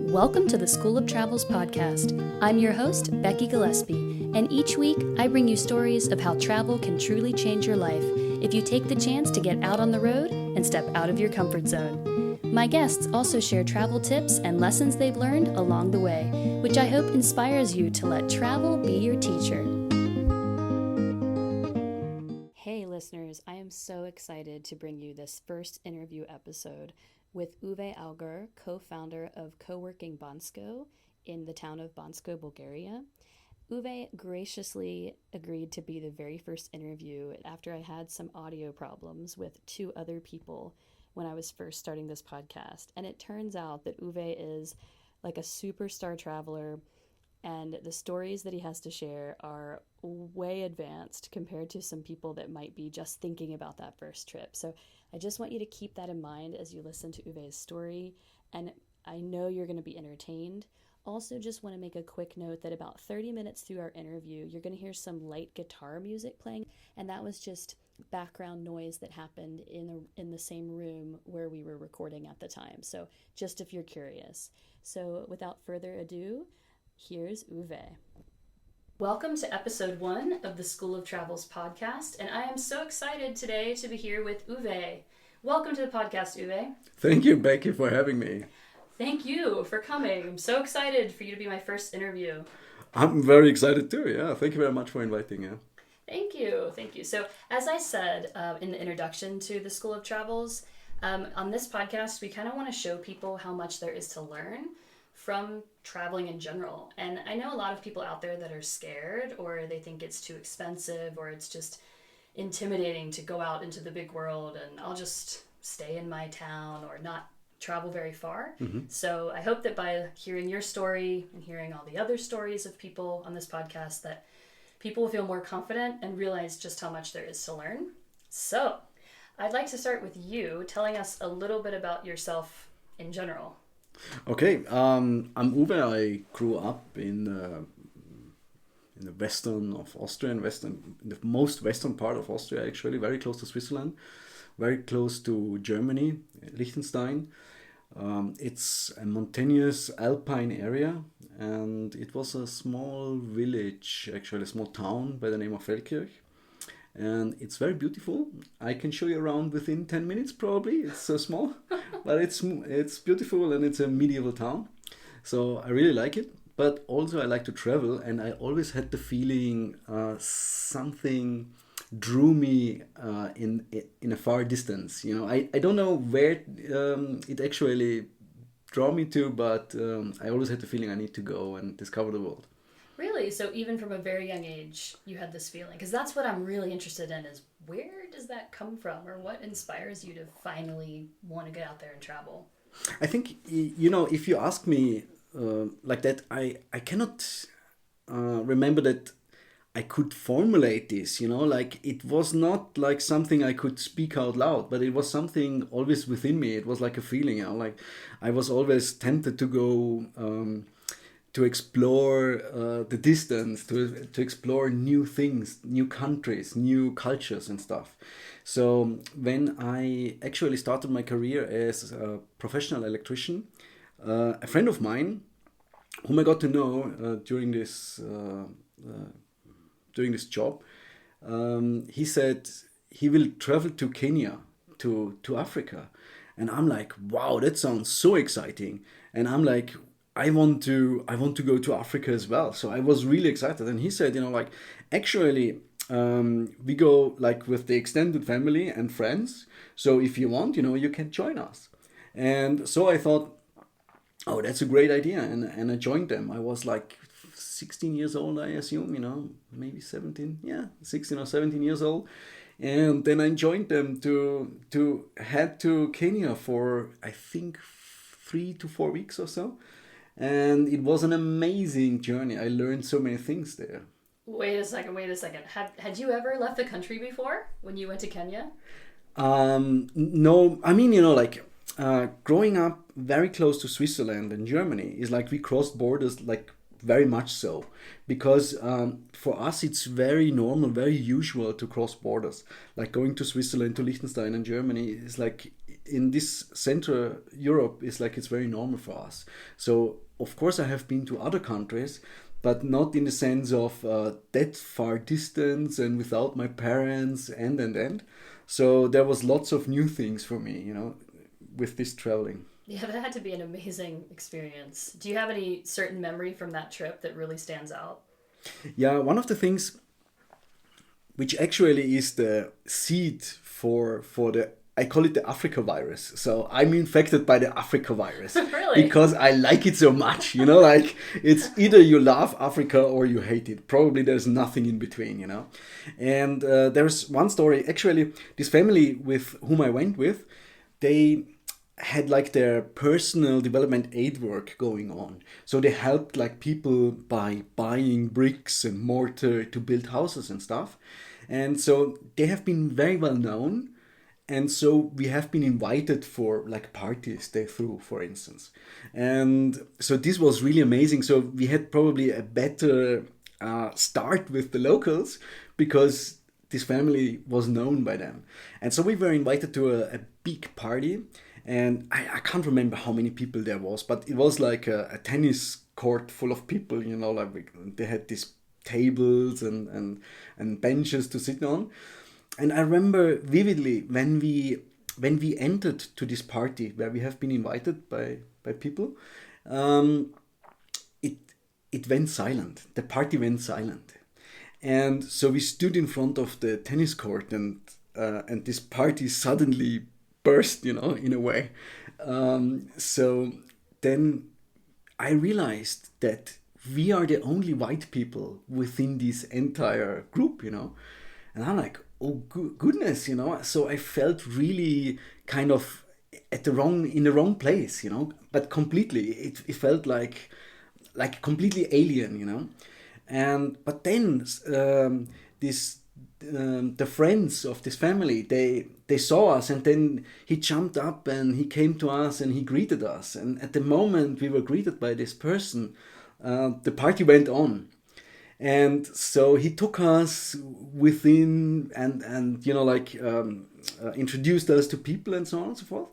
Welcome to the School of Travels podcast. I'm your host, Becky Gillespie, and each week I bring you stories of how travel can truly change your life if you take the chance to get out on the road and step out of your comfort zone. My guests also share travel tips and lessons they've learned along the way, which I hope inspires you to let travel be your teacher. Hey listeners, I am so excited to bring you this first interview episode with Uwe Allgauer, co-founder of Coworking Bansko in the town of Bansko, Bulgaria. Uwe graciously agreed to be the very first interview after I had some audio problems with two other people when I was first starting this podcast. And it turns out that Uwe is like a superstar traveler, and the stories that he has to share are way advanced compared to some people that might be just thinking about that first trip. So I just want you to keep that in mind as you listen to Uwe's story, and I know you're going to be entertained. Also, just want to make a quick note that about 30 minutes through our interview, you're going to hear some light guitar music playing, and that was just background noise that happened in the same room where we were recording at the time. So just if you're curious. So without further ado, here's Uwe. Welcome to episode 1 of the School of Travels podcast, and I am so excited today to be here with Uwe. Welcome to the podcast, Uwe. Thank you, Becky, for having me. Thank you for coming. I'm so excited for you to be my first interview. I'm very excited too, yeah. Thank you very much for inviting me. Thank you. So, as I said in the introduction to the School of Travels, on this podcast, we kind of want to show people how much there is to learn from traveling in general. And I know a lot of people out there that are scared, or they think it's too expensive, or it's just intimidating to go out into the big world and I'll just stay in my town or not travel very far. Mm-hmm. So I hope that by hearing your story and hearing all the other stories of people on this podcast, that people will feel more confident and realize just how much there is to learn. So I'd like to start with you telling us a little bit about yourself in general. Okay, I'm Uwe. I grew up in the western of Austria, in the most western part of Austria, actually, very close to Switzerland, very close to Germany, Liechtenstein. It's a mountainous alpine area, and it was a small village, actually a small town by the name of Feldkirch. And it's very beautiful. I can show you around within 10 minutes probably. It's so small, but it's beautiful, and it's a medieval town. So I really like it. But also I like to travel, and I always had the feeling something drew me in a far distance. You know, I don't know where it actually drew me to, but I always had the feeling I need to go and discover the world. Really? So even from a very young age, you had this feeling? Because that's what I'm really interested in, is where does that come from, or what inspires you to finally want to get out there and travel? I think, you know, if you ask me like that, I cannot remember that I could formulate this, you know, like it was not like something I could speak out loud, but it was something always within me. It was like a feeling, you know, like I was always tempted to go to explore the distance, to explore new things, new countries, new cultures and stuff. So when I actually started my career as a professional electrician, a friend of mine, whom I got to know during this job, he said he will travel to Kenya, to Africa. And I'm like, wow, that sounds so exciting. And I'm like, I want to go to Africa as well. So I was really excited. And he said, you know, like, actually, we go like with the extended family and friends. So if you want, you know, you can join us. And so I thought, oh, that's a great idea. And I joined them. I was like 16 years old, I assume, you know, maybe 17. Yeah, 16 or 17 years old. And then I joined them to head to Kenya for, I think, 3 to 4 weeks or so. And it was an amazing journey. I learned so many things there. Wait a second. Had you ever left the country before when you went to Kenya? No, I mean, you know, like growing up very close to Switzerland and Germany is like we crossed borders like very much so, because for us it's very normal, very usual to cross borders. Like going to Switzerland, to Liechtenstein and Germany is like in this Central Europe is like it's very normal for us. So of course I have been to other countries, but not in the sense of that far distance and without my parents and. So there was lots of new things for me, you know, with this traveling. Yeah, that had to be an amazing experience. Do you have any certain memory from that trip that really stands out? Yeah, one of the things which actually is the seed for the, I call it the Africa virus. So I'm infected by the Africa virus. Really? Because I like it so much, you know, like it's either you love Africa or you hate it. Probably there's nothing in between, you know. And there's one story, actually, this family with whom I went with, they had like their personal development aid work going on. So they helped like people by buying bricks and mortar to build houses and stuff. And so they have been very well known. And so we have been invited for like parties they threw, for instance. And so this was really amazing. So we had probably a better start with the locals because this family was known by them. And so we were invited to a big party. And I can't remember how many people there was, but it was like a tennis court full of people, you know, like they had these tables and benches to sit on. And I remember vividly when we entered to this party where we have been invited by people, it went silent. The party went silent. And so we stood in front of the tennis court and this party suddenly burst, you know, in a way. So then I realized that we are the only white people within this entire group, you know. And I'm like, oh goodness, you know. So I felt really kind of in the wrong place, you know. But completely, it felt like completely alien, you know. But then the friends of this family, they saw us, and then he jumped up and he came to us and he greeted us. And at the moment we were greeted by this person, the party went on. And so he took us within and you know, like introduced us to people and so on and so forth.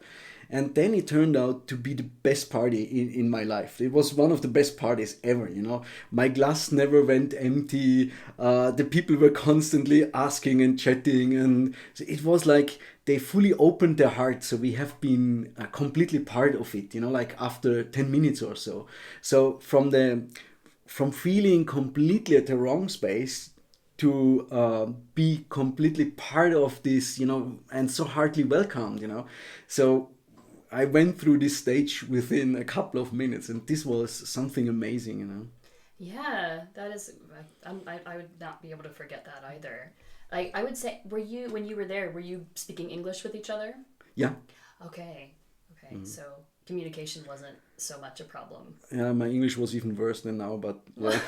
And then it turned out to be the best party in my life. It was one of the best parties ever, you know. My glass never went empty. The people were constantly asking and chatting. And it was like they fully opened their hearts. So we have been completely part of it, you know, like after 10 minutes or so. So from feeling completely at the wrong space to be completely part of this, you know, and so heartily welcomed, you know. So I went through this stage within a couple of minutes, and this was something amazing, you know. Yeah, that is. I would not be able to forget that either. Like I would say, when you were there, were you speaking English with each other? Yeah. Okay. So communication wasn't so much a problem. Yeah, my English was even worse than now, but yeah.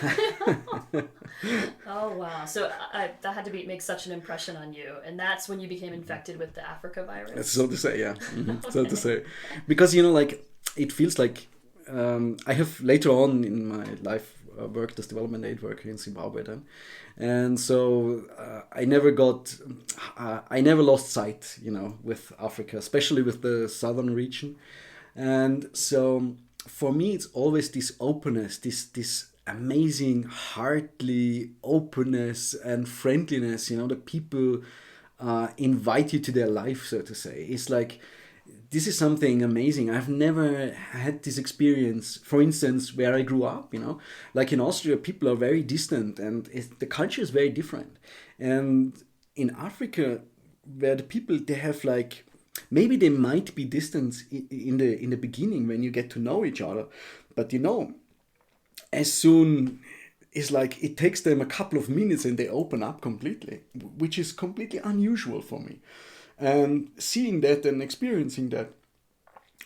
Oh wow! So that had to make such an impression on you, and that's when you became infected with the Africa virus. So to say, yeah. Okay. So to say, because you know, like it feels like I have later on in my life worked as development aid worker in Zimbabwe then, and so I never lost sight, you know, with Africa, especially with the southern region. And so for me, it's always this openness, this amazing, heartly openness and friendliness, you know, that people invite you to their life, so to say. It's like, this is something amazing. I've never had this experience, for instance, where I grew up, you know, like in Austria, people are very distant and the culture is very different. And in Africa, where the people, they have like, maybe they might be distant in the beginning when you get to know each other, but you know, as soon it's like it takes them a couple of minutes and they open up completely, which is completely unusual for me. And seeing that and experiencing that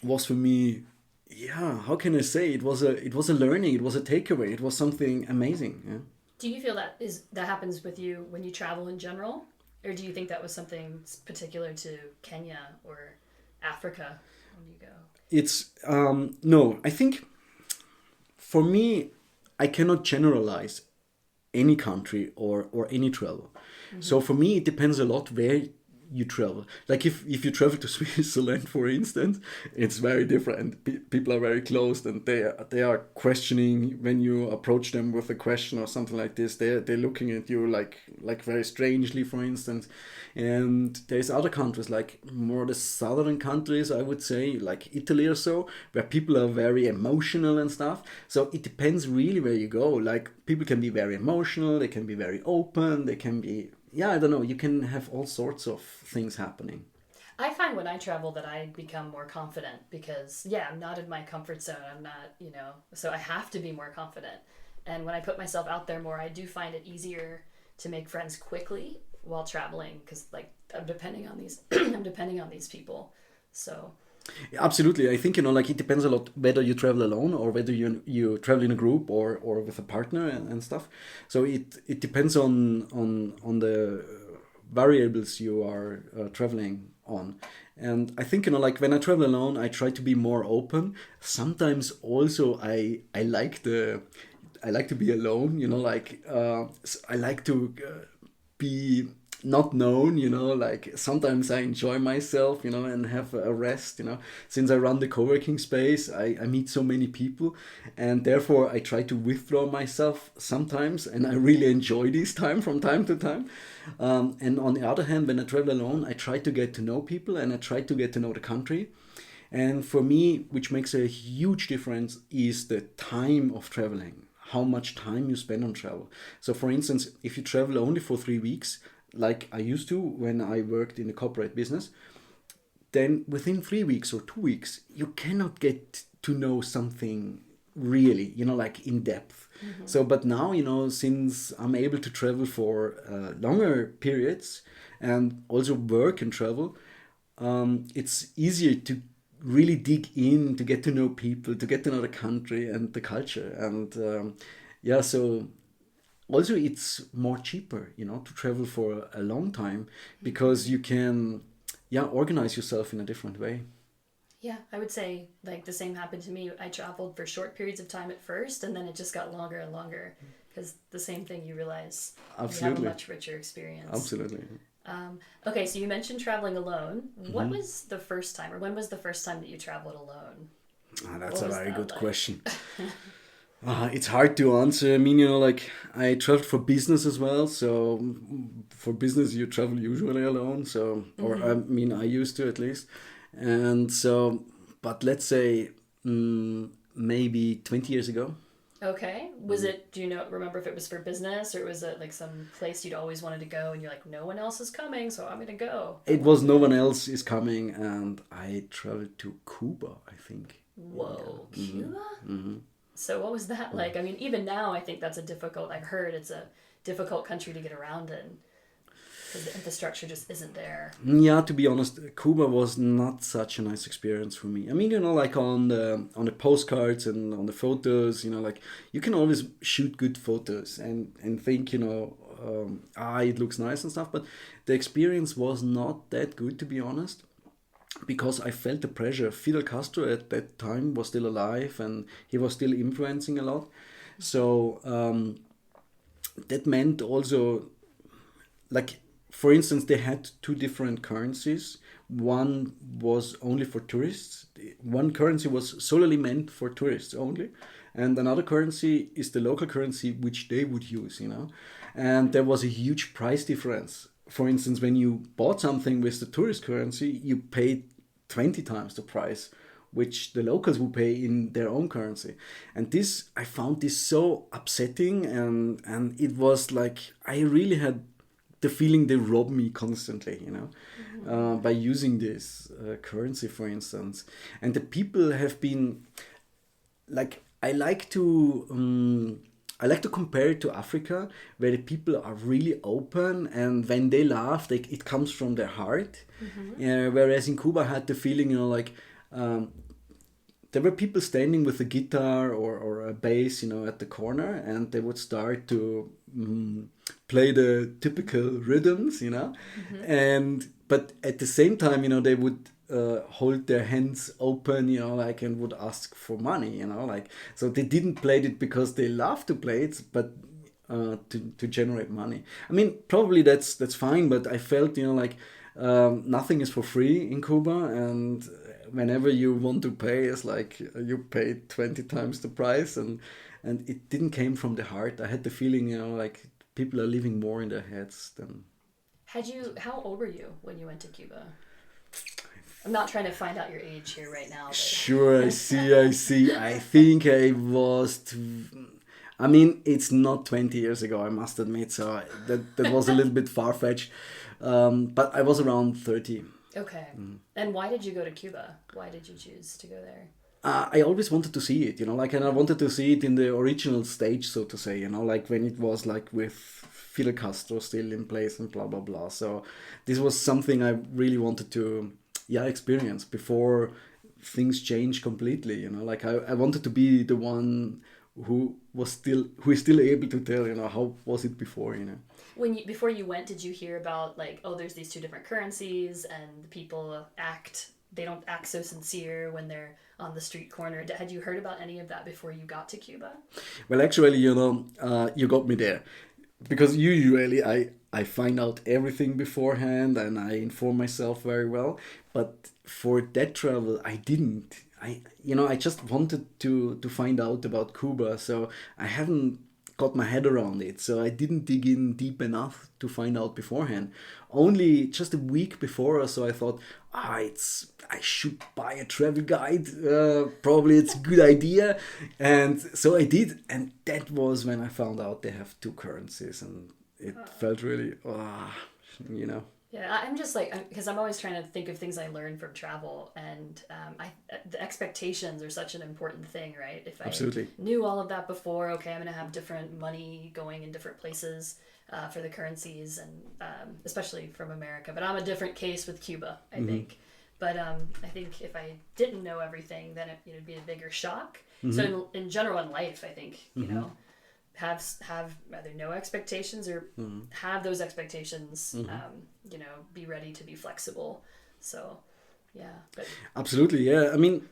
was for me, yeah, how can I say, it was a learning, it was a takeaway, it was something amazing. Yeah. Do you feel that happens with you when you travel in general? Or do you think that was something particular to Kenya or Africa when you go? It's, no, I think for me, I cannot generalize any country or any travel. Mm-hmm. So for me, it depends a lot where you travel. Like if you travel to Switzerland, for instance, it's very different. People are very closed, and they are questioning when you approach them with a question or something like this. They're looking at you like very strangely, for instance. And there's other countries, like more the southern countries, I would say, like Italy or so, where people are very emotional and stuff. So it depends really where you go. Like people can be very emotional, they can be very open, they can be, yeah, I don't know, you can have all sorts of things happening. I find when I travel that I become more confident because, yeah, I'm not in my comfort zone. I'm not, so I have to be more confident. And when I put myself out there more, I do find it easier to make friends quickly while traveling because, like, I'm depending on these, I'm depending on these people. So. Absolutely, I think like it depends a lot whether you travel alone or whether you travel in a group or with a partner and stuff. So it depends on the variables you are traveling on. And I think like when I travel alone, I try to be more open. Sometimes also I like to be alone. Like I like to be not known. Like sometimes I enjoy myself, and have a rest. Since I run the co-working space, I meet so many people, and therefore I try to withdraw myself sometimes, and I really enjoy this time from time to time. And on the other hand, when I travel alone, I try to get to know people, and I try to get to know the country. And for me, which makes a huge difference, is the time of traveling, how much time you spend on travel. So for instance, if you travel only for 3 weeks, like I used to when I worked in the corporate business, then within 3 weeks or 2 weeks, you cannot get to know something really, like in depth. Mm-hmm. So, but now, since I'm able to travel for longer periods and also work and travel, it's easier to really dig in, to get to know people, to get to know the country and the culture. And yeah, so also it's more cheaper, to travel for a long time because you can, yeah, organize yourself in a different way. Yeah, I would say like the same happened to me. I traveled for short periods of time at first, and then it just got longer and longer because the same thing you realize Absolutely. you have a much richer experience. Absolutely. Okay, so you mentioned traveling alone. What was the first time, or when was the first time that you traveled alone? That's a very good question. It's hard to answer. I mean, like I traveled for business as well. So for business, you travel usually alone. So, or I mean, I used to at least. And so, but let's say maybe 20 years ago. Okay. Was it, do you remember if it was for business or was it like some place you'd always wanted to go and you're like, no one else is coming, so I'm going to go? It was no one else is coming, and I traveled to Cuba, I think. Whoa, Yeah. Cuba? Mm-hmm. So what was that like? I mean, even now I think I've heard it's a difficult country to get around in because the infrastructure just isn't there. Yeah, to be honest, Cuba was not such a nice experience for me. I mean, like on the postcards and on the photos, like you can always shoot good photos and think, it looks nice and stuff, but the experience was not that good, to be honest, because I felt the pressure. Fidel Castro at that time was still alive and he was still influencing a lot. So that meant also, like, for instance, they had two different currencies. One was only for tourists. One currency was solely meant for tourists only. And another currency is the local currency which they would use, And there was a huge price difference. For instance, when you bought something with the tourist currency, you paid 20 times the price, which the locals would pay in their own currency. And I found this so upsetting, and it was like, I really had the feeling they rob me constantly, by using this currency, for instance. And the people have been, like, I like to compare it to Africa, where the people are really open, and when they laugh, it comes from their heart. Whereas in Cuba, I had the feeling, like, there were people standing with a guitar or a bass, at the corner, and they would start to play the typical rhythms, but at the same time, they would hold their hands open, like, and would ask for money, like, so they didn't play it because they love to play it, but to generate money. I mean, probably that's fine, but I felt, like, Nothing is for free in Cuba, and whenever you want to pay, it's like you pay 20 times the price, and it didn't came from the heart. I had the feeling, like people are living more in their heads than. How old were you when you went to Cuba? I'm not trying to find out your age here right now. But... Sure, I see. I think I was. I mean, it's not 20 years ago, I must admit, so that was a little bit far-fetched. But I was around 30. Okay. And why did you go to Cuba? Why did you choose to go there? I always wanted to see it, and I wanted to see it in the original stage, so to say, like when it was like with Fidel Castro still in place and blah, blah, blah. So this was something I really wanted to, experience before things changed completely, like I wanted to be the one who is still able to tell, how was it before, Before you went, did you hear about like, oh, there's these two different currencies and people they don't act so sincere when they're on the street corner. Had you heard about any of that before you got to Cuba? Well, actually, you got me there, because usually I find out everything beforehand and I inform myself very well, but for that travel I didn't. I just wanted to find out about Cuba, so I haven't got my head around it, so I didn't dig in deep enough to find out beforehand. Only just a week before or so I thought, I should buy a travel guide, probably it's a good idea, and so I did, and that was when I found out they have two currencies, and it felt really, Yeah, I'm just like, because I'm always trying to think of things I learned from travel, and the expectations are such an important thing, right? If I Absolutely. knew all of that before, okay, I'm going to have different money going in different places for the currencies, and especially from America. But I'm a different case with Cuba, I think. But I think if I didn't know everything, then it'd be a bigger shock. So in general in life, I think, have either no expectations or have those expectations, be ready to be flexible. So, yeah. But Absolutely, yeah. I mean,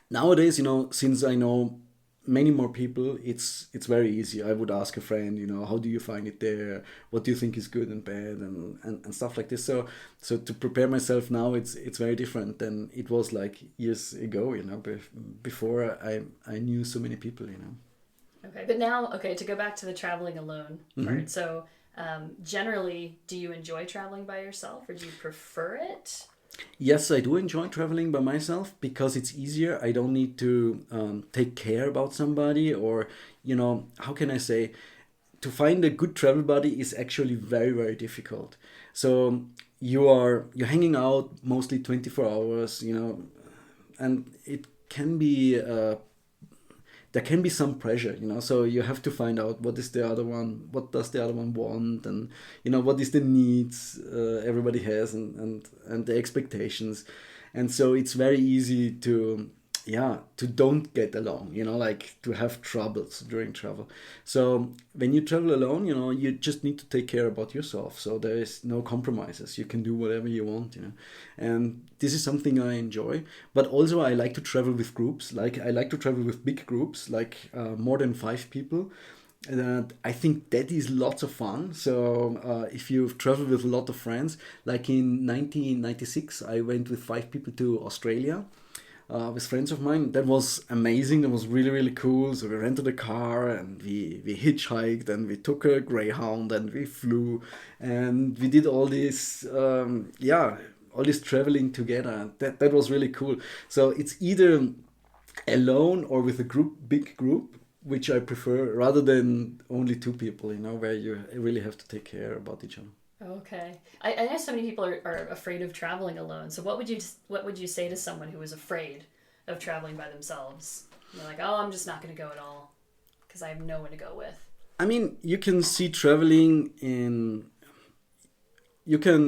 nowadays, since I know many more people, it's very easy. I would ask a friend, how do you find it there? What do you think is good and bad, and stuff like this. So to prepare myself now, it's very different than it was like years ago, before I knew so many people, Okay, but now, to go back to the traveling alone part. So, generally, do you enjoy traveling by yourself, or do you prefer it? Yes, I do enjoy traveling by myself because it's easier. I don't need to take care about somebody, or, how can I say, to find a good travel buddy is actually very, very difficult. So you're hanging out mostly 24 hours, and it can be there can be some pressure, so you have to find out what does the other one want, and what is the needs everybody has, and the expectations, and so it's very easy to don't get along, like to have troubles during travel. So when you travel alone, you just need to take care about yourself, so there is no compromises. You can do whatever you want, and this is something I enjoy. But also I like to travel with groups. Like I like to travel with big groups, like more than 5 people. And I think that is lots of fun. So if you've traveled with a lot of friends, like in 1996 I went with 5 people to Australia with friends of mine. That was amazing. That was really, really cool. So we rented a car and we hitchhiked and we took a Greyhound and we flew and we did all this, all this traveling together. That was really cool. So it's either alone or with a big group, which I prefer, rather than only 2 people, where you really have to take care about each other. Okay. I know so many people are afraid of traveling alone. So what would you say to someone who is afraid of traveling by themselves? They're like, oh, I'm just not going to go at all because I have no one to go with. I mean, you can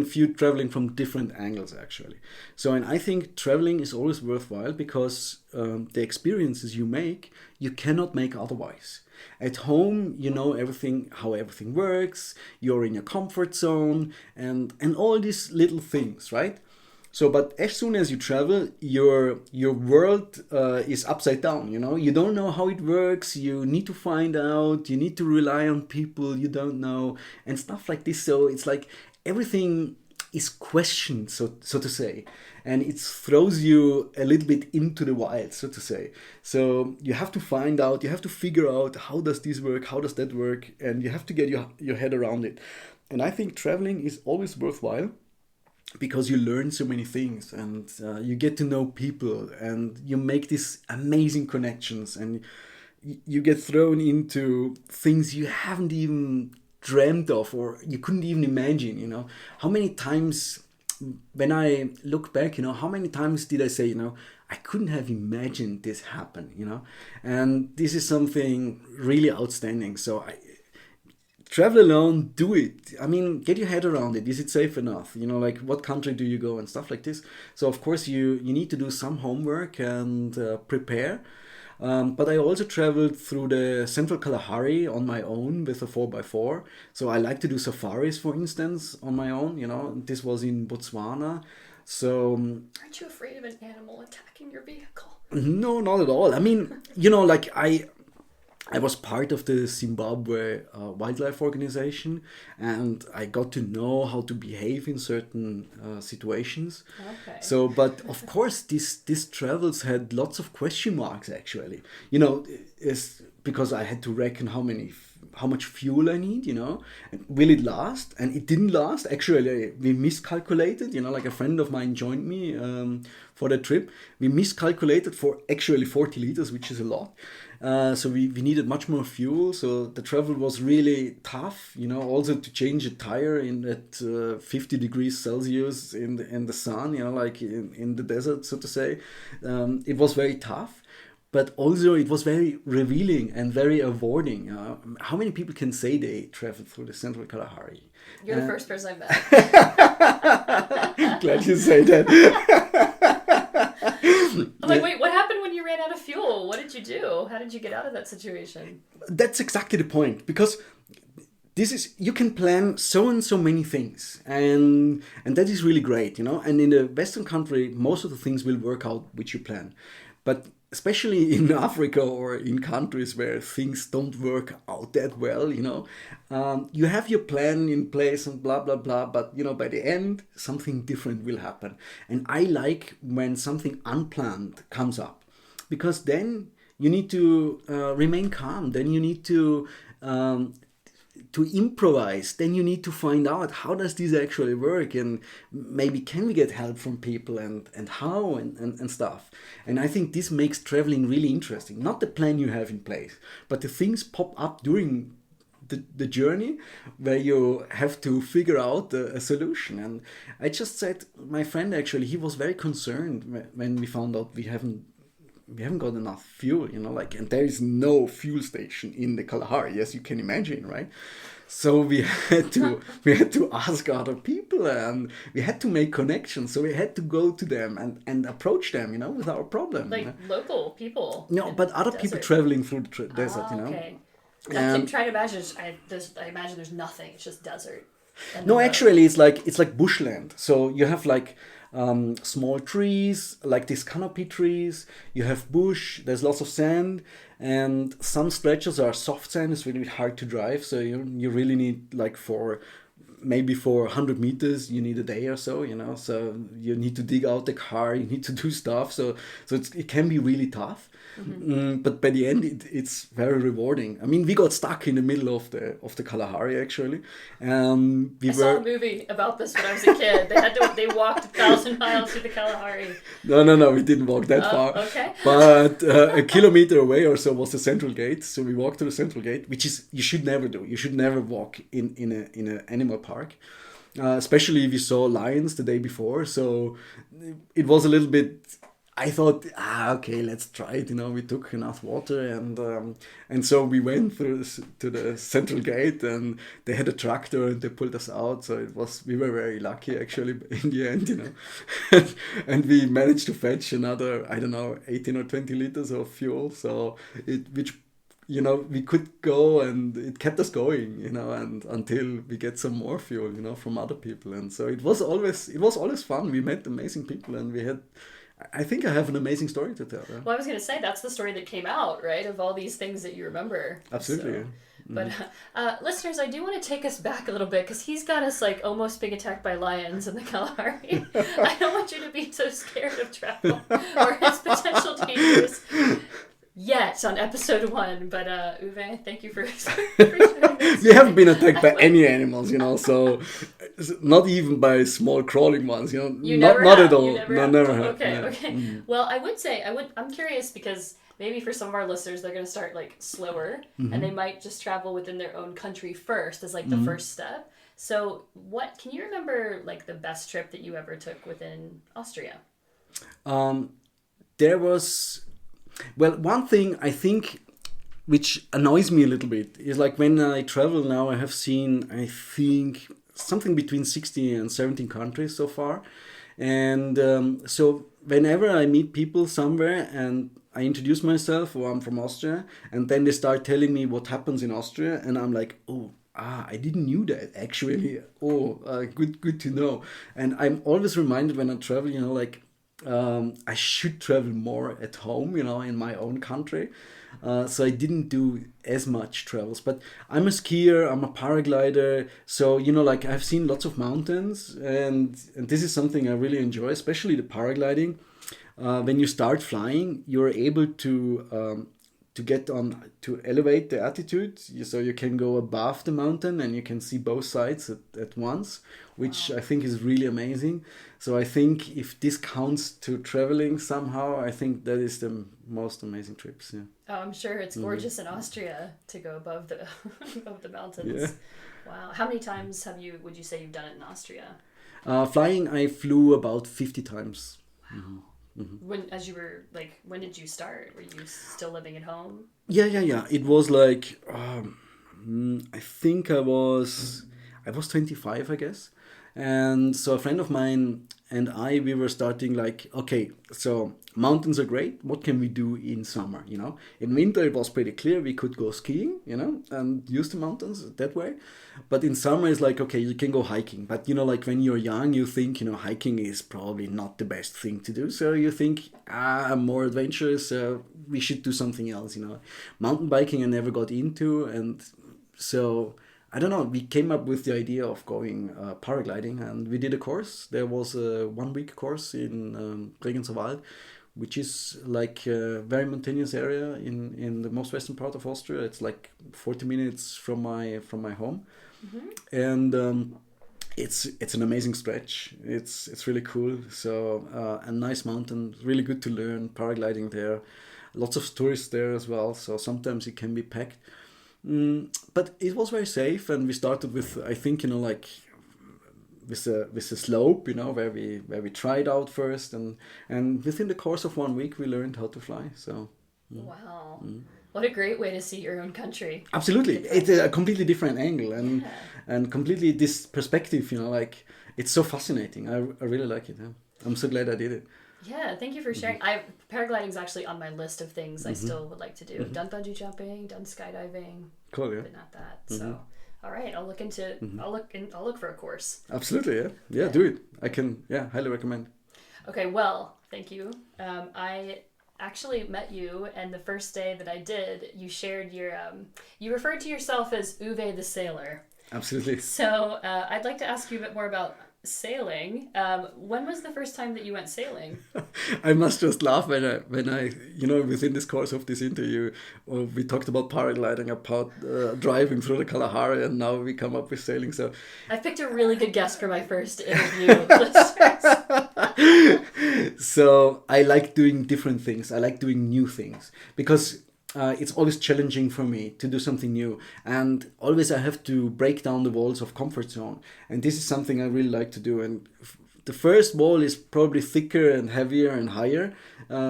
view traveling from different angles, actually. So, and I think traveling is always worthwhile because the experiences you make, you cannot make otherwise. At home, you know how everything works, you're in your comfort zone, and all these little things, right? So, but as soon as you travel, your world is upside down, You don't know how it works, you need to find out, you need to rely on people you don't know, and stuff like this. So it's like everything is questioned, so to say, and it throws you a little bit into the wild, so to say. So you have to find out, you have to figure out, how does this work, how does that work, and you have to get your head around it. And I think traveling is always worthwhile, because you learn so many things, and you get to know people, and you make these amazing connections, and you get thrown into things you haven't even dreamt of, or you couldn't even imagine. How many times, when I look back, how many times did I say, I couldn't have imagined this happen. And this is something really outstanding. So travel alone, do it. I mean, get your head around it. Is it safe enough? Like, what country do you go and stuff like this? So of course you need to do some homework and prepare. But I also traveled through the central Kalahari on my own with a 4x4. So I like to do safaris, for instance, on my own. This was in Botswana. So aren't you afraid of an animal attacking your vehicle? No, not at all. I mean, like I was part of the Zimbabwe wildlife organization, and I got to know how to behave in certain situations. Okay. So, but of course, these travels had lots of question marks, actually. It's because I had to reckon how much fuel I need, and will it last? And it didn't last. Actually, we miscalculated, like a friend of mine joined me for the trip. We miscalculated for actually 40 liters, which is a lot. So we needed much more fuel. So the travel was really tough, also to change a tire at 50 degrees Celsius in the sun, like in the desert, so to say. It was very tough. But also it was very revealing and very rewarding. How many people can say they traveled through the Central Kalahari? You're the first person I've met. Glad you say that. I'm like, wait, what happened when you ran out of fuel? What did you do? How did you get out of that situation? That's exactly the point, because you can plan so and so many things, and that is really great, And in the Western country, most of the things will work out which you plan, but especially in Africa or in countries where things don't work out that well, you have your plan in place and blah, blah, blah. But, by the end, something different will happen. And I like when something unplanned comes up, because then you need to remain calm. Then you need to improvise. Then you need to find out, how does this actually work, and maybe can we get help from people, and how, and stuff. And I think this makes traveling really interesting. Not the plan you have in place, but the things pop up during the journey where you have to figure out a solution. And I just said, my friend, actually, he was very concerned when we found out we haven't got enough fuel, and there is no fuel station in the Kalahari, as you can imagine, right? So we had to ask other people, and we had to make connections. So we had to go to them and approach them, with our problem. Like local people. No, but other people traveling through the desert, Okay. I can try to imagine. I imagine there's nothing. It's just desert. No, actually, it's like bushland. So you have like small trees, like these canopy trees. You have bush. There's lots of sand, and some stretches are soft sand. It's really hard to drive. So you really need, like, for 100 meters, you need a day or so. So you need to dig out the car. You need to do stuff. So it can be really tough. Mm-hmm. But by the end, it's very rewarding. I mean, we got stuck in the middle of the Kalahari, actually. I saw a movie about this when I was a kid. They walked 1,000 miles through the Kalahari. No, we didn't walk that far. Okay. But a kilometer away or so was the central gate. So we walked to the central gate, which is, you should never do. You should never walk in an animal park. Especially if you saw lions the day before. So it was a little bit... I thought, okay, let's try it. We took enough water, and so we went through to the central gate, and they had a tractor and they pulled us out. So we were very lucky, actually, in the end, and we managed to fetch another, 18 or 20 liters of fuel. So we could go, and it kept us going, and until we get some more fuel, from other people. And so it was always fun. We met amazing people, and we had, I think I have an amazing story to tell. Yeah? Well, I was going to say, that's the story that came out, right? Of all these things that you remember. Absolutely. So, Yeah. but listeners, I do want to take us back a little bit because he's got us like almost being attacked by lions in the Kalahari. I don't want you to be so scared of travel or its potential dangers yet on episode 1. But Uwe, thank you for sharing this. We haven't been attacked by any animals, so not even by small crawling ones, You not never have. at all. You never No, have. never have. Okay, Yeah. okay. Well, I'm curious because maybe for some of our listeners, they're going to start like slower and they might just travel within their own country first as like the first step. So can you remember like the best trip that you ever took within Austria? There was, one thing I think which annoys me a little bit is like when I travel now, I have seen, I think, something between 16 and 17 countries so far. And so whenever I meet people somewhere and I introduce myself, I'm from Austria, and then they start telling me what happens in Austria, and I'm like, I didn't knew that actually. Good to know. And I'm always reminded when I travel, I should travel more at home, in my own country. So I didn't do as much travels, but I'm a skier, I'm a paraglider. So, I've seen lots of mountains, and this is something I really enjoy, especially the paragliding. When you start flying, you're able to get on, to elevate the altitude, so you can go above the mountain and you can see both sides at once, which I think is really amazing. So I think if this counts to traveling somehow, I think that is the most amazing trips. Yeah. Oh, I'm sure it's gorgeous in Austria to go above the above the mountains. Yeah. Wow. How many times would you say you've done it in Austria? Flying, I flew about 50 times. Wow. Mm-hmm. When did you start? Were you still living at home? Yeah. It was like, I think I was 25, I guess. And so a friend of mine and we were starting like, okay, so mountains are great. What can we do in summer? In winter it was pretty clear we could go skiing, and use the mountains that way. But in summer it's like, okay, you can go hiking. But like when you're young, you think, hiking is probably not the best thing to do. So you think, I'm more adventurous. We should do something else. Mountain biking I never got into, and so I don't know, we came up with the idea of going paragliding, and we did a course. There was a 1-week course in Regensburg, which is like a very mountainous area in the most western part of Austria. It's like 40 minutes from my home. Mm-hmm. And it's an amazing stretch. It's really cool. So a nice mountain, really good to learn paragliding there. Lots of tourists there as well, so sometimes it can be packed. But it was very safe, and we started with, I think, with a slope, where we tried out first, and within the course of 1 week we learned how to fly. So wow, what a great way to see your own country. Absolutely, it's a completely different angle, and completely this perspective. It's so fascinating. I really like it. Yeah. I'm so glad I did it. Yeah, thank you for sharing. Paragliding is actually on my list of things I still would like to do. I've done bungee jumping, done skydiving, cool, yeah, but not that. So, all right, I'll look into. I'll look for a course. Absolutely, yeah. Do it. I can, highly recommend. Okay, well, thank you. I actually met you, and the first day that I did, you shared your. You referred to yourself as Uwe the Sailor. Absolutely. So I'd like to ask you a bit more about sailing. When was the first time that you went sailing? I must just laugh when I within this course of this interview, we talked about paragliding, about driving through the Kalahari, and now we come up with sailing. So I picked a really good guest for my first interview. So I like doing different things. I like doing new things because it's always challenging for me to do something new, and always I have to break down the walls of comfort zone, and this is something I really like to do. And the first wall is probably thicker and heavier and higher,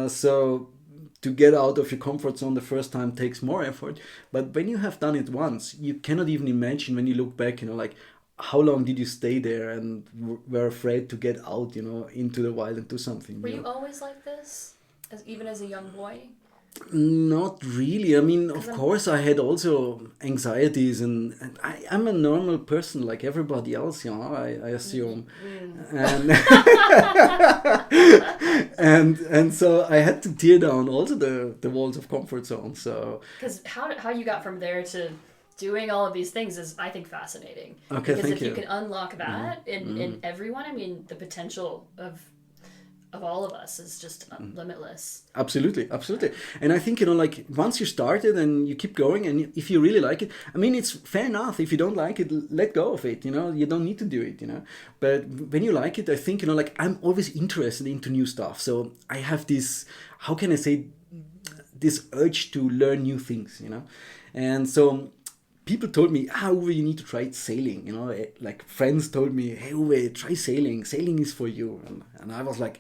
so to get out of your comfort zone the first time takes more effort. But when you have done it once, you cannot even imagine when you look back, like how long did you stay there and were afraid to get out, into the wild and do something. Were you always like this, even as a young boy? Not really. I mean, of course, I had also anxieties, and I'm a normal person like everybody else, I assume. And, and so I had to tear down also the walls of comfort zone. So because how you got from there to doing all of these things is, I think, fascinating. Okay, because thank if you can unlock that in everyone, I mean, the potential of all of us is just limitless. Absolutely, absolutely. And I think, like once you started and you keep going, and if you really like it, I mean, it's fair enough. If you don't like it, let go of it, you don't need to do it, But when you like it, I think, like I'm always interested into new stuff. So I have this, how can I say, this urge to learn new things, And so people told me, Uwe, you need to try sailing, like friends told me, hey, Uwe, try sailing. Sailing is for you. And I was like,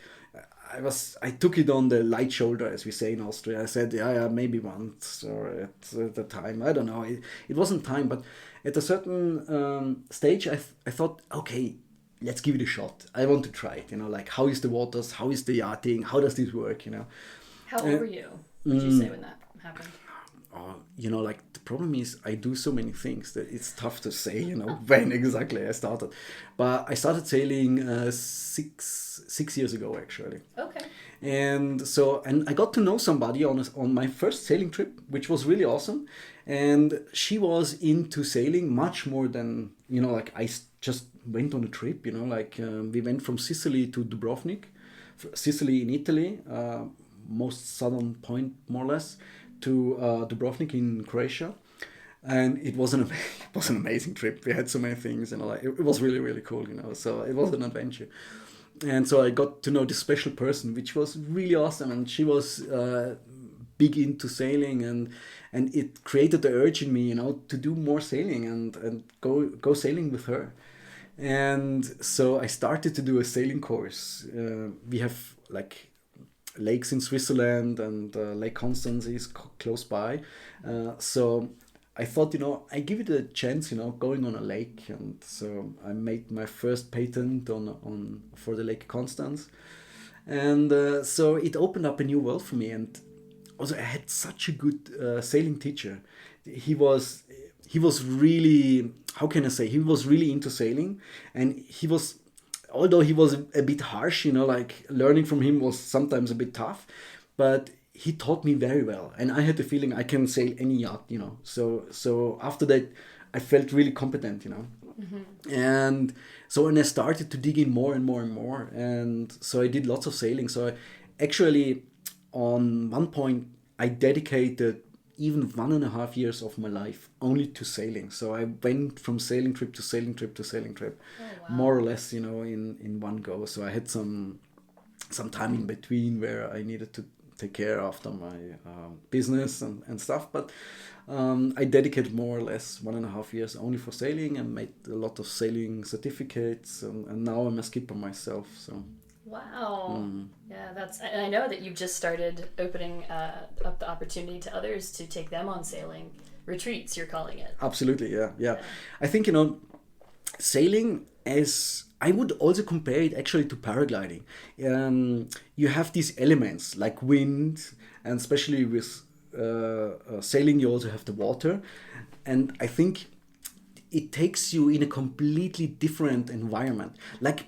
I took it on the light shoulder, as we say in Austria. I said, yeah, maybe once or at the time. I don't know. It wasn't time, but at a certain stage, I thought, okay, let's give it a shot. I want to try it. Like how is the waters? How is the yachting? How does this work? How old were you? Would you say when that happened? Like the problem is I do so many things that it's tough to say, when exactly I started. But I started sailing 6 years ago, actually. Okay. And I got to know somebody on my first sailing trip, which was really awesome. And she was into sailing much more than, like I just went on a trip, we went from Sicily to Dubrovnik, Sicily in Italy, most southern point, more or less, to Dubrovnik in Croatia, and it was an amazing trip. We had so many things, it was really, really cool, So it was an adventure, and so I got to know this special person, which was really awesome, and she was big into sailing, and it created the urge in me, to do more sailing and go sailing with her, and so I started to do a sailing course. We have like lakes in Switzerland, and Lake Constance is close by. So I thought, I give it a chance, going on a lake. And so I made my first patent for the Lake Constance. And so it opened up a new world for me. And also I had such a good sailing teacher. He was really, how can I say, he was really into sailing, and although he was a bit harsh, like learning from him was sometimes a bit tough, but he taught me very well, and I had the feeling I can sail any yacht, So after that, I felt really competent, And so when I started to dig in more and more and more, and so I did lots of sailing. So actually, on one point, I dedicated even 1.5 years of my life only to sailing. So I went from sailing trip to sailing trip to sailing trip, more or less, in one go. So I had some time in between where I needed to take care after my business and stuff. But I dedicated more or less 1.5 years only for sailing, and made a lot of sailing certificates. And now I'm a skipper myself. So. Wow. Yeah, and I know that you've just started opening up the opportunity to others to take them on sailing retreats, you're calling it. Absolutely, yeah. I think, sailing, as I would also compare it actually to paragliding. You have these elements like wind, and especially with sailing you also have the water. And I think it takes you in a completely different environment,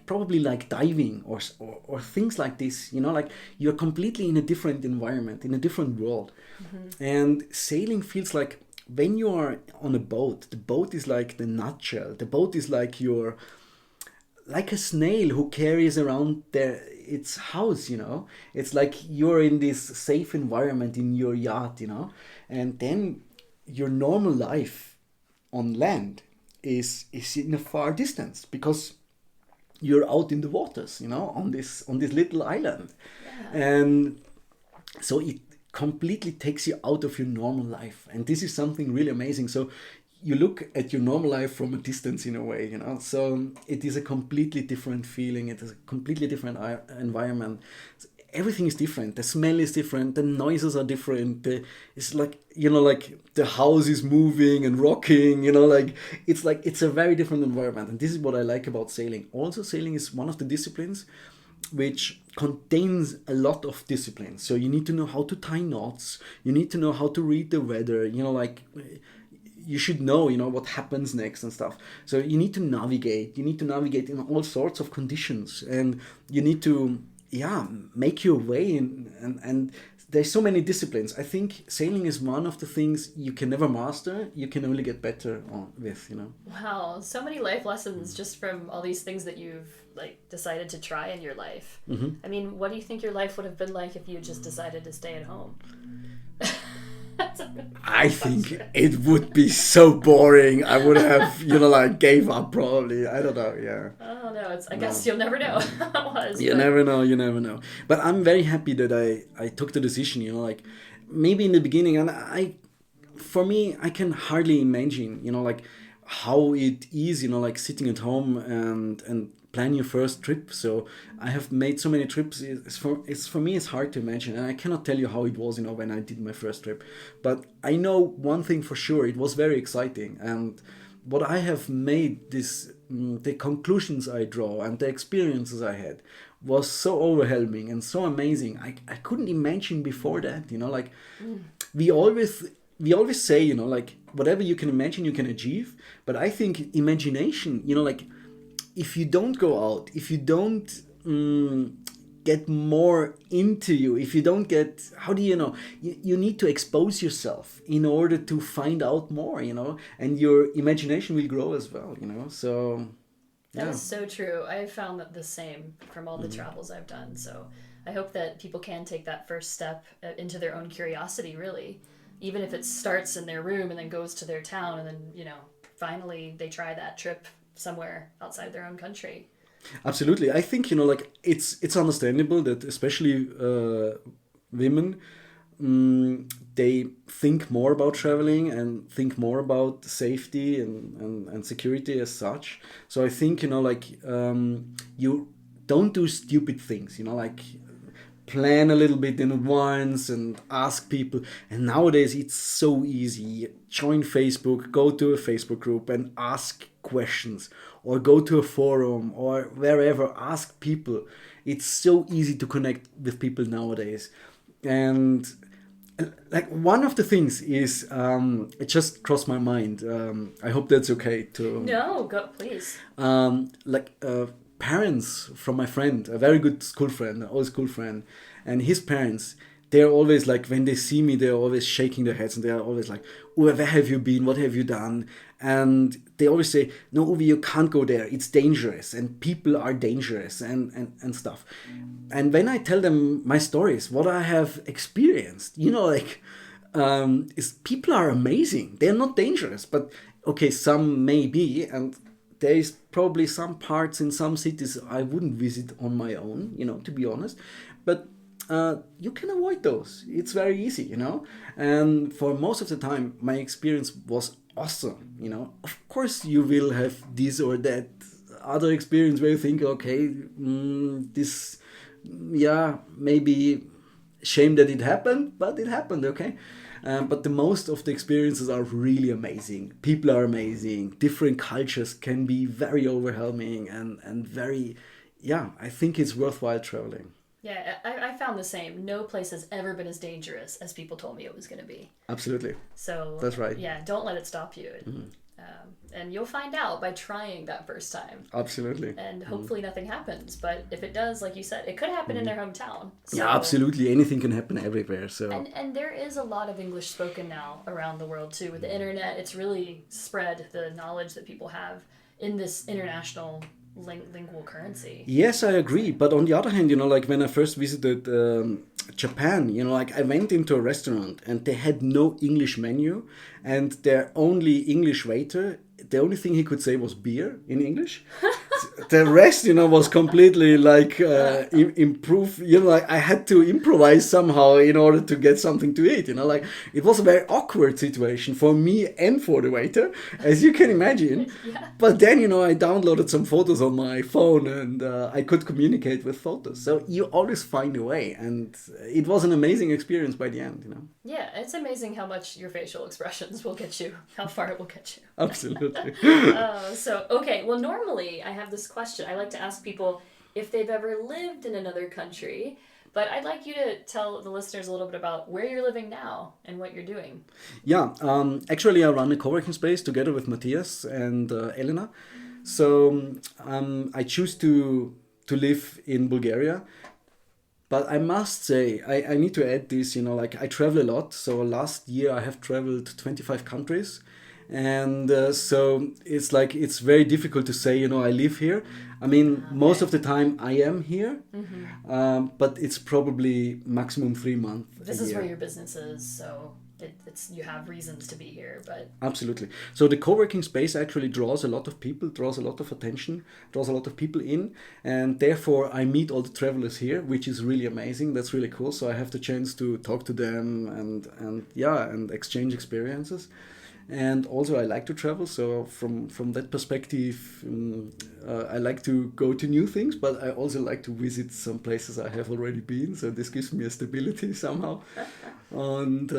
probably like diving or things like this, like you're completely in a different environment, in a different world. And sailing feels like when you are on a boat, the boat is like the nutshell. The boat is like like a snail who carries around its house, It's like you're in this safe environment in your yacht, And then your normal life on land is in a far distance, because you're out in the waters, on this little island. Yeah. And so it completely takes you out of your normal life, and this is something really amazing. So you look at your normal life from a distance, in a way, So it is a completely different feeling. It is a completely different environment. Everything is different. The smell is different. The noises are different. It's like, like the house is moving and rocking, it's a very different environment. And this is what I like about sailing. Also, sailing is one of the disciplines which contains a lot of discipline. So you need to know how to tie knots. You need to know how to read the weather. Like you should know, what happens next and stuff. So you need to navigate. You need to navigate in all sorts of conditions, and you need to, make your way. And there's so many disciplines. I think sailing is one of the things you can never master. You can only get better with. Wow, so many life lessons just from all these things that you've decided to try in your life. Mm-hmm. I mean, what do you think your life would have been like if you just decided to stay at home? I think it would be so boring. I would have, gave up probably. I don't know. Yeah. Oh no, I guess you'll never know how it was. You never know. But I'm very happy that I took the decision. Maybe in the beginning, and for me, I can hardly imagine. How it is. Sitting at home and plan your first trip. So I have made so many trips. For me, it's hard to imagine, and I cannot tell you how it was, when I did my first trip. But I know one thing for sure: it was very exciting, and what I have made the conclusions I draw and the experiences I had was so overwhelming and so amazing. I couldn't imagine before that. We always say, whatever you can imagine, you can achieve. But I think imagination, if you don't go out, if you don't get more into you, if you don't get, how do you know? You need to expose yourself in order to find out more, and your imagination will grow as well, so... That is so true. I have found that the same from all the travels I've done. So I hope that people can take that first step into their own curiosity, really. Even if it starts in their room and then goes to their town and then, finally they try that trip somewhere outside their own country. Absolutely. I think, it's understandable that especially women, they think more about traveling and think more about safety and security as such. So I think, you don't do stupid things, plan a little bit in advance and ask people. And nowadays it's so easy. Join Facebook, go to a Facebook group and ask questions, or go to a forum or wherever, ask people. It's so easy to connect with people nowadays. And one of the things is, it just crossed my mind. I hope that's okay to... No, go, please. Parents from my friend, a very good school friend, an old school friend, and his parents, they're always when they see me, they're always shaking their heads and they're always like, Uwe, where have you been? What have you done? And they always say, no, Uwe, you can't go there. It's dangerous and people are dangerous and stuff. And when I tell them my stories, what I have experienced, is people are amazing. They're not dangerous, but okay, some may be, and there is probably some parts in some cities I wouldn't visit on my own, to be honest. But you can avoid those. It's very easy, And for most of the time, my experience was awesome, Of course, you will have this or that other experience where you think, okay, this, maybe shame that it happened, but it happened, okay? But the most of the experiences are really amazing. People are amazing. Different cultures can be very overwhelming and very, I think it's worthwhile traveling. Yeah, I found the same. No place has ever been as dangerous as people told me it was going to be. Absolutely. So that's right. Yeah, don't let it stop you. Mm-hmm. And you'll find out by trying that first time. Absolutely. And hopefully nothing happens. But if it does, like you said, it could happen in their hometown. So, yeah, absolutely. Anything can happen everywhere. So. And there is a lot of English spoken now around the world too. With the internet, it's really spread the knowledge that people have in this international lingual currency. Yes, I agree. But on the other hand, when I first visited Japan, I went into a restaurant and they had no English menu, and their only English waiter, the only thing he could say was beer in English. The rest, was completely improve. I had to improvise somehow in order to get something to eat. It was a very awkward situation for me and for the waiter, as you can imagine. Yeah. But then, I downloaded some photos on my phone and I could communicate with photos. So you always find a way, and it was an amazing experience by the end. Yeah, it's amazing how much your facial expressions will get you, how far it will get you. Absolutely. Okay. Well, normally I have this question. I like to ask people, if they've ever lived in another country. But I'd like you to tell the listeners a little bit about where you're living now and what you're doing. Yeah, actually, I run a co-working space together with Matthias and Elena. So I choose to live in Bulgaria. But I must say, I need to add this, like I travel a lot. So last year I have traveled 25 countries. And so it's like, it's very difficult to say, I live here. I mean, most of the time I am here, but it's probably maximum 3 months. This is where your business is, so it's you have reasons to be here, but... Absolutely. So the co-working space actually draws a lot of people, draws a lot of attention, draws a lot of people in, and therefore I meet all the travelers here, which is really amazing. That's really cool. So I have the chance to talk to them and exchange experiences. And also I like to travel, so from that perspective, I like to go to new things, but I also like to visit some places I have already been, so this gives me a stability somehow. And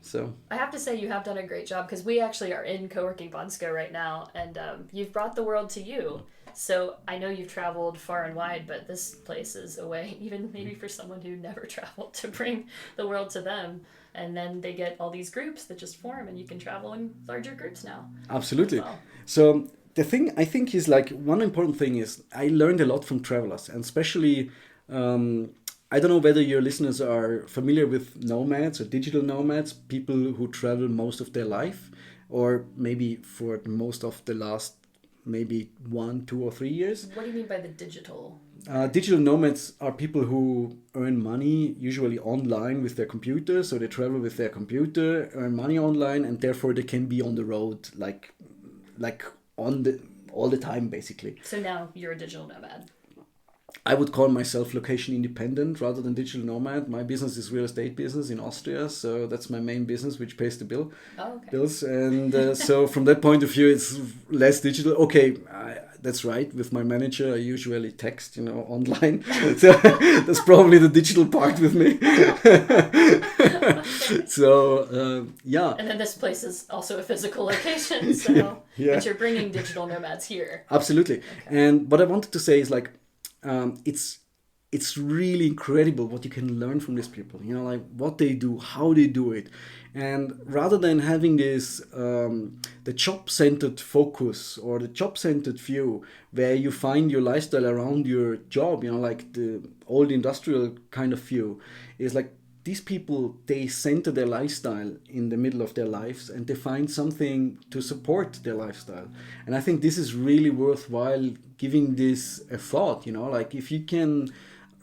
so... I have to say you have done a great job, because we actually are in Coworking Bansko right now, and you've brought the world to you. So I know you've traveled far and wide, but this place is a way, even maybe for someone who never traveled, to bring the world to them. And then they get all these groups that just form, and you can travel in larger groups now. Absolutely. Well. So the thing I think is, like, one important thing is I learned a lot from travelers, and especially, I don't know whether your listeners are familiar with nomads or digital nomads, people who travel most of their life, or maybe for most of the last maybe 1, 2, or 3 years. What do you mean by the digital? Digital nomads are people who earn money usually online with their computer. So they travel with their computer, earn money online, and therefore they can be on the road like all the time, basically. So now you're a digital nomad. I would call myself location independent rather than digital nomad. My business is real estate business in Austria, so that's my main business, which pays the bills. And so from that point of view, it's less digital. Okay, that's right. With my manager, I usually text, online. So that's probably the digital part with me. So yeah. And then this place is also a physical location, so but you're bringing digital nomads here. Absolutely. Okay. And what I wanted to say is, like, it's really incredible what you can learn from these people, like what they do, how they do it. And rather than having this the job-centered focus or the job-centered view where you find your lifestyle around your job, like the old industrial kind of view, is like these people, they center their lifestyle in the middle of their lives, and they find something to support their lifestyle. And I think this is really worthwhile giving this a thought, like if you can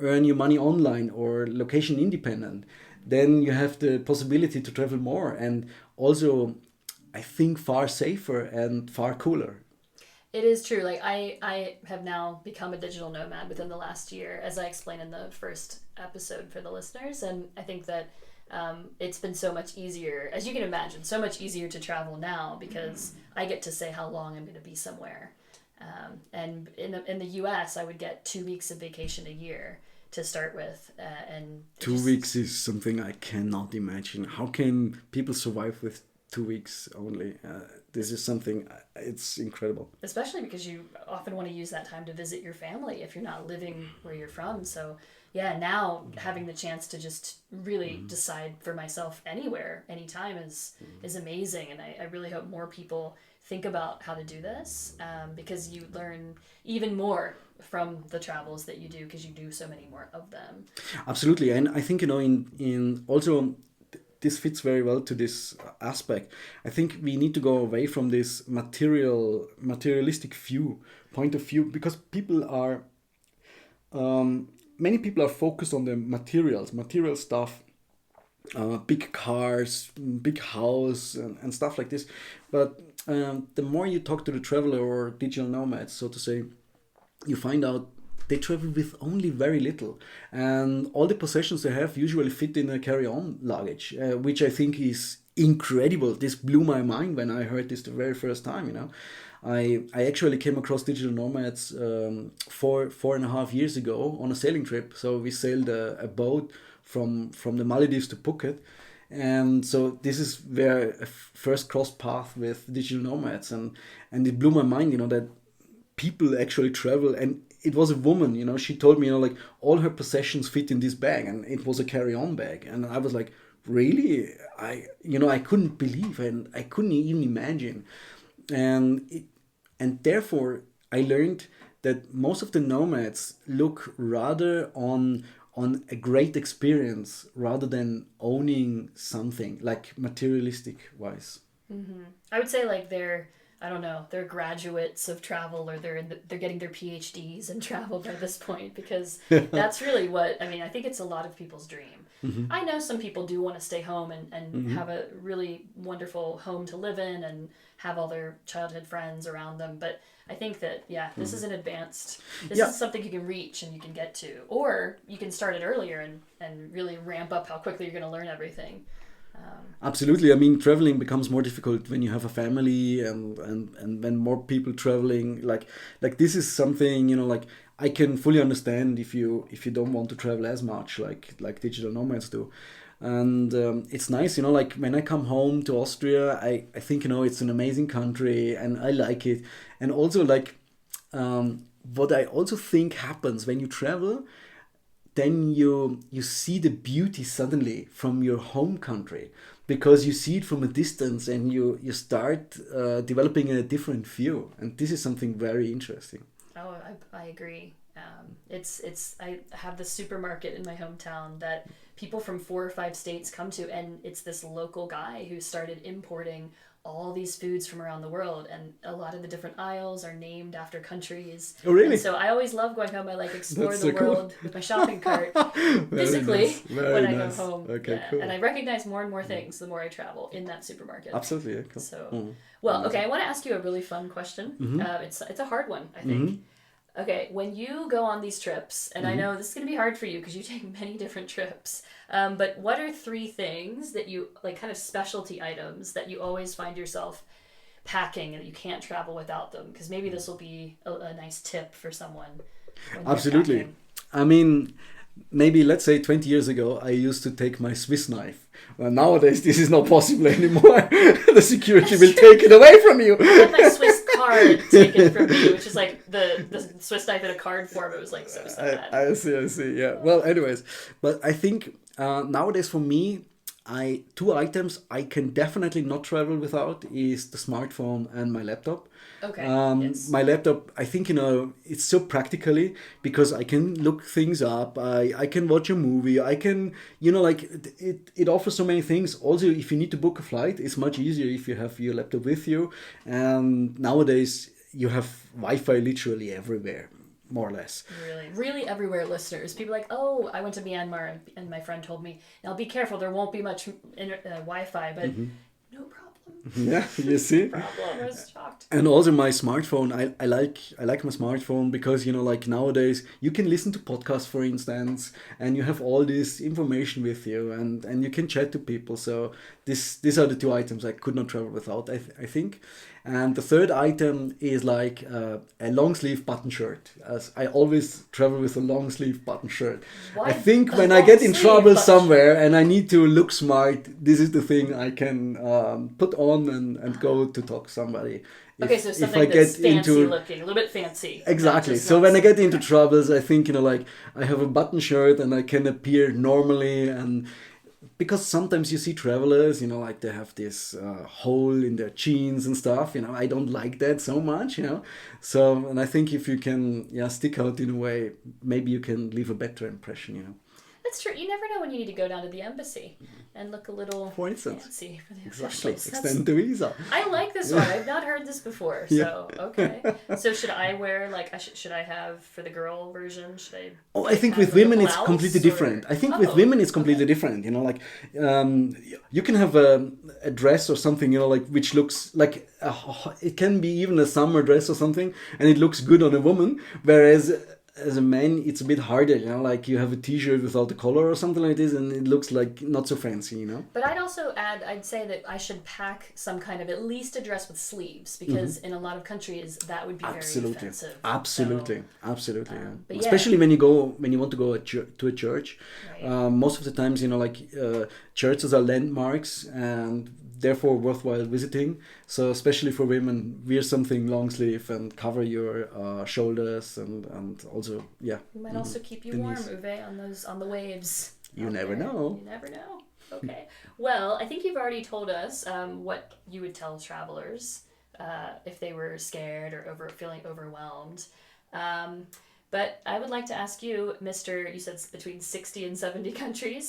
earn your money online or location independent, then you have the possibility to travel more, and also I think far safer and far cooler. It is true. Like I have now become a digital nomad within the last year, as I explained in the first episode for the listeners. And I think that it's been so much easier, as you can imagine, so much easier to travel now because I get to say how long I'm going to be somewhere. And in the US, I would get 2 weeks of vacation a year to start with. And 2 weeks is something I cannot imagine. How can people survive with 2 weeks only? This is something, it's incredible. Especially because you often want to use that time to visit your family if you're not living where you're from. So yeah, now having the chance to just really decide for myself anywhere, anytime is amazing. And I really hope more people think about how to do this because you learn even more from the travels that you do because you do so many more of them. Absolutely. And I think, in also... this fits very well to this aspect. I think we need to go away from this materialistic point of view, because people are, many people are focused on the material stuff, big cars, big house, and stuff like this. But the more you talk to the traveler or digital nomads, so to say, you find out they travel with only very little, and all the possessions they have usually fit in a carry-on luggage, which I think is incredible. This blew my mind when I heard this the very first time. I actually came across digital nomads 4.5 years ago on a sailing trip. So we sailed a boat from the Maldives to Phuket, and so this is where I first crossed path with digital nomads, and it blew my mind, that people actually travel. And it was a woman, you know, she told me, you know, like all her possessions fit in this bag, and it was a carry-on bag. And I was like, really? I couldn't believe, and I couldn't even imagine. And therefore I learned that most of the nomads look rather on a great experience rather than owning something, like materialistic wise. I would say like I don't know, they're graduates of travel, or they're getting their PhDs in travel by this point, because that's really what, I mean, I think it's a lot of people's dream. I know some people do want to stay home and have a really wonderful home to live in and have all their childhood friends around them, but I think that, this is an advanced, this is something you can reach and you can get to, or you can start it earlier and really ramp up how quickly you're going to learn everything. Absolutely. I mean, traveling becomes more difficult when you have a family and when more people traveling. Like this is something, you know, like I can fully understand if you don't want to travel as much like digital nomads do. And it's nice, you know, like when I come home to Austria, I think, you know, it's an amazing country and I like it. And also like what I also think happens when you travel, then you see the beauty suddenly from your home country, because you see it from a distance and you start developing a different view. And this is something very interesting. Oh, I agree. I have this supermarket in my hometown that people from 4 or 5 states come to, and it's this local guy who started importing all these foods from around the world, and a lot of the different aisles are named after countries. Oh, really? And so I always love going home. I like explore the world with my shopping cart physically when I go home. Okay, cool. And I recognize more and more things the more I travel in that supermarket. Absolutely, yeah, cool. So, well, okay, I want to ask you a really fun question. It's a hard one, I think. Okay, when you go on these trips, and I know this is going to be hard for you because you take many different trips, but what are 3 things that you, like kind of specialty items that you always find yourself packing and you can't travel without them? Because maybe this will be a nice tip for someone. Absolutely. I mean, maybe let's say 20 years ago, I used to take my Swiss knife. Well, nowadays, this is not possible anymore. The security will take it away from you. I had my Swiss card taken from me, which is like the Swiss knife in a card form. It was like so sad. I see. Yeah. Well, anyways, but I think nowadays for me, 2 items I can definitely not travel without is the smartphone and my laptop. Okay. Yes. My laptop, I think, you know, it's so practically because I can look things up. I can watch a movie. I can, you know, like it offers so many things. Also, if you need to book a flight, it's much easier if you have your laptop with you. And nowadays you have Wi-Fi literally everywhere, more or less. Really everywhere, listeners. People are like, oh, I went to Myanmar and my friend told me, now be careful, there won't be much Wi-Fi, but no problem. Yeah, you see. No problem. I was shocked. And also my smartphone, I like my smartphone because, you know, like nowadays you can listen to podcasts, for instance, and you have all this information with you, and you can chat to people. So these are the 2 items I could not travel without, I think. And the 3rd item is like a long sleeve button shirt, as I always travel with a long sleeve button shirt. Why I think when I get in trouble somewhere and I need to look smart, this is the thing I can put on and go to talk to somebody. Okay, so something that's fancy looking, a little bit fancy. Exactly. So when I get into troubles, I think, you know, like I have a button shirt and I can appear normally, and because sometimes you see travelers, you know, like they have this hole in their jeans and stuff, you know, I don't like that so much, you know. So, and I think if you can, stick out in a way, maybe you can leave a better impression, you know. That's true. You never know when you need to go down to the embassy and look a little fancy for the Exactly. officials. Extend the visa. I like this one. I've not heard this before. So, okay. So should I wear, like, should I have, for the girl version, should I... Oh, I think with women it's completely different. I think with women it's completely different. You know, like, you can have a dress or something, you know, like, which looks like, it can be even a summer dress or something, and it looks good on a woman, whereas... as a man, it's a bit harder, you know, like you have a t-shirt without a collar or something like this, and it looks like not so fancy, you know. But I'd also add, I'd say that I should pack some kind of, at least a dress with sleeves, because in a lot of countries that would be very offensive. Absolutely. Yeah. Especially when you want to go to a church. Right. Most of the times, you know, like churches are landmarks, and therefore worthwhile visiting. So especially for women, wear something long sleeve and cover your shoulders and also It might also keep you warm, Uwe, on the waves. You never know. You never know. Okay. Well, I think you've already told us what you would tell travelers if they were scared or feeling overwhelmed. But I would like to ask you, Mr. You said it's between 60 and 70 countries.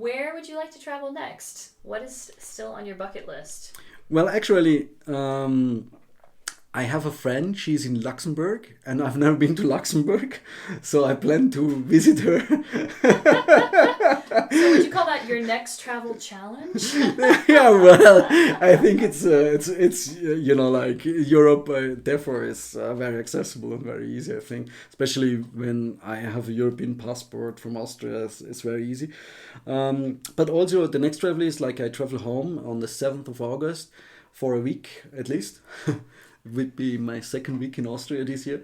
Where would you like to travel next? What is still on your bucket list? Well, actually, I have a friend. She's in Luxembourg, and I've never been to Luxembourg, so I plan to visit her. So would you call that your next travel challenge? Yeah, well, I think it's like Europe. Therefore, is very accessible and very easy. I think, especially when I have a European passport from Austria, it's very easy. But also, the next travel is like I travel home on the 7th of August for a week at least. It would be my second week in Austria this year.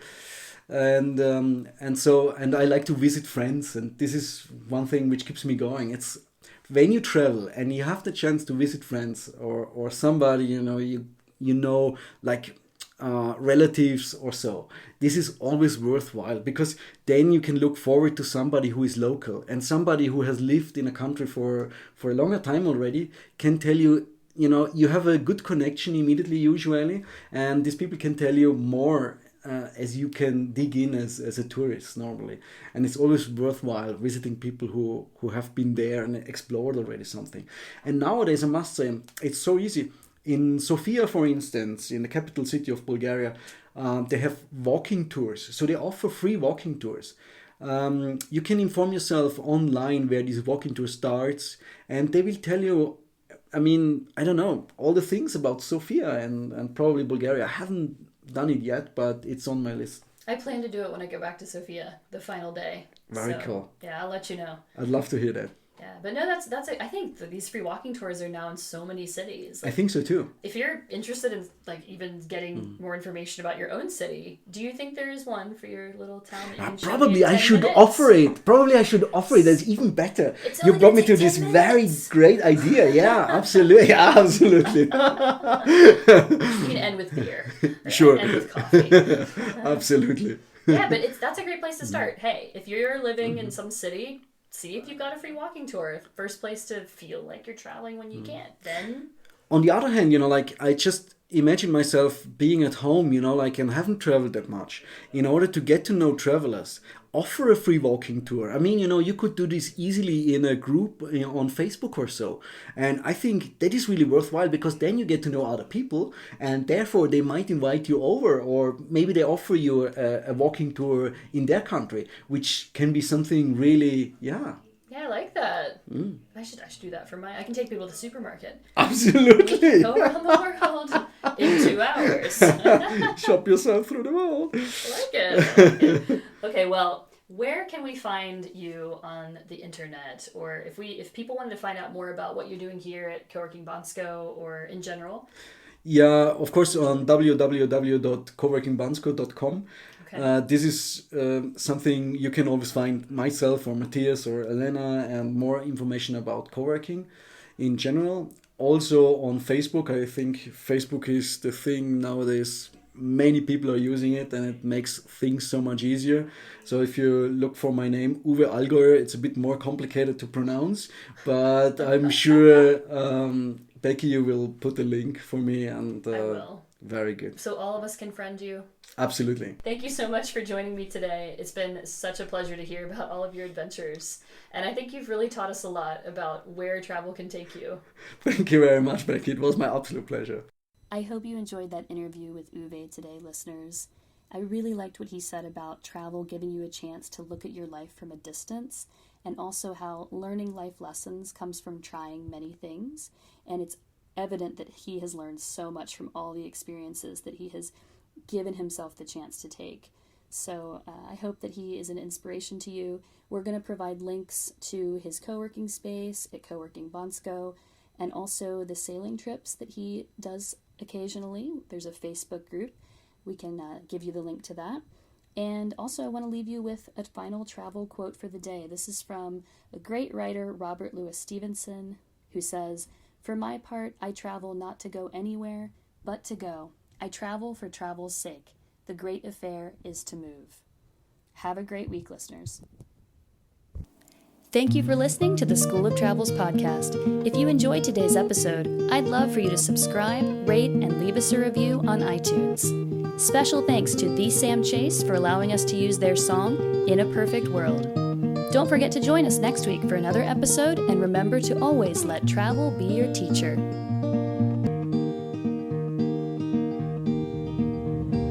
And I like to visit friends, and this is one thing which keeps me going. It's when you travel and you have the chance to visit friends or somebody like relatives or so. This is always worthwhile because then you can look forward to somebody who is local, and somebody who has lived in a country for a longer time already can tell you. You have a good connection immediately usually, and these people can tell you more as you can dig in as a tourist normally. And it's always worthwhile visiting people who have been there and explored already something. And nowadays, I must say, it's so easy. In Sofia, for instance, in the capital city of Bulgaria, they have walking tours. So they offer free walking tours. You can inform yourself online where this walking tour starts, and they will tell you, I don't know, all the things about Sofia and probably Bulgaria. I haven't done it yet, but it's on my list. I plan to do it when I go back to Sofia, the final day. Very cool. Yeah, I'll let you know. I'd love to hear that. Yeah, but no, that's I think these free walking tours are now in so many cities. I think so too. If you're interested in even getting more information about your own city, do you think there is one for your little town that you can Probably I should offer it. That's even better. You brought me to this very great idea. Yeah, absolutely. Yeah, absolutely. You can end with beer. Sure. End with coffee. Absolutely. Yeah, but that's a great place to start. Hey, if you're living in some city, see if you've got a free walking tour. First place to feel like you're traveling when you can't. Then, on the other hand, I just imagine myself being at home, and haven't traveled that much. In order to get to know travelers, offer a free walking tour. You could do this easily in a group on Facebook or so. And I think that is really worthwhile because then you get to know other people, and therefore they might invite you over, or maybe they offer you a walking tour in their country, which can be something really, Yeah, I like that. I should do that for I can take people to the supermarket. Absolutely. Go around the world in 2 hours. Shop yourself through the world. I like it. Okay, well, where can we find you on the internet? Or if people wanted to find out more about what you're doing here at Coworking Bansko or in general? Yeah, of course, on www.coworkingbansko.com. This is something you can always find myself or Matthias or Elena, and more information about coworking in general. Also on Facebook. I think Facebook is the thing nowadays. Many people are using it, and it makes things so much easier. So if you look for my name, Uwe Allgauer, it's a bit more complicated to pronounce, but I'm sure Becky, you will put a link for me, and I will. Very good. So all of us can friend you. Absolutely. Thank you so much for joining me today. It's been such a pleasure to hear about all of your adventures. And I think you've really taught us a lot about where travel can take you. Thank you very much, Becky. It was my absolute pleasure. I hope you enjoyed that interview with Uwe today, listeners. I really liked what he said about travel giving you a chance to look at your life from a distance, and also how learning life lessons comes from trying many things. And it's evident that he has learned so much from all the experiences that he has given himself the chance to take. So I hope that he is an inspiration to you. We're going to provide links to his co-working space at Coworking Bansko, and also the sailing trips that he does occasionally. There's a Facebook group. We can give you the link to that. And also I want to leave you with a final travel quote for the day. This is from a great writer, Robert Louis Stevenson, who says, For my part, I travel not to go anywhere, but to go. I travel for travel's sake. The great affair is to move. Have a great week, listeners. Thank you for listening to the School of Travels podcast. If you enjoyed today's episode, I'd love for you to subscribe, rate, and leave us a review on iTunes. Special thanks to The Sam Chase for allowing us to use their song, In a Perfect World. Don't forget to join us next week for another episode, and remember to always let travel be your teacher.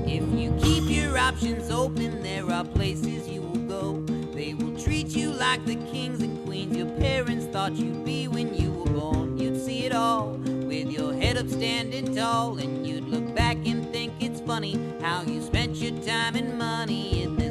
If you keep your options open, there are places you will go. They will treat you like the kings and queens your parents thought you'd be when you were born. You'd see it all with your head up standing tall, and you'd look back and think it's funny how you spent your time and money in